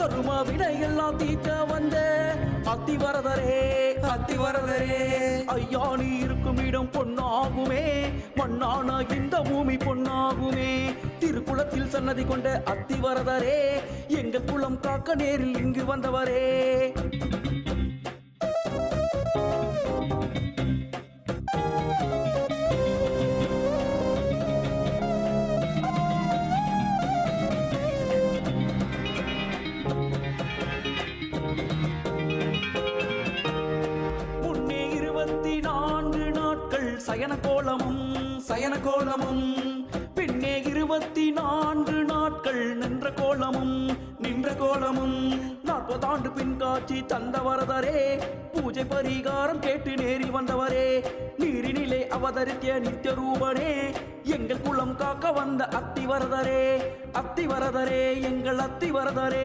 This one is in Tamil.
கரும வினையெல்லாம் தீர்க்க வந்த அத்திவரதரே அத்திவரதரே ஐயா நீ இருக்கும் இடம் பொன்னாகுமே, மண்ணான இந்த பூமி பொன்னாகுமே. திருக்குளத்தில் சன்னதி கொண்ட அத்திவரதரே, எங்கள் குளம் காக்க நேரில் இங்கு வந்தவரே. முன்னே 24 நாட்கள் சயன கோலமும், பின்னே 24 நாட்கள் நின்ற கோலமும் 40 ஆண்டு பின் காட்சி தந்தவரதரே, பூஜை பரிகாரம் கேட்டு நேரில் வந்தவரே. நீரினிலே அவதரித்திய நித்திய ரூபனே, எங்கள் குலம் காக்க வந்த அத்திவரதரே, எங்கள் அத்திவரதரே.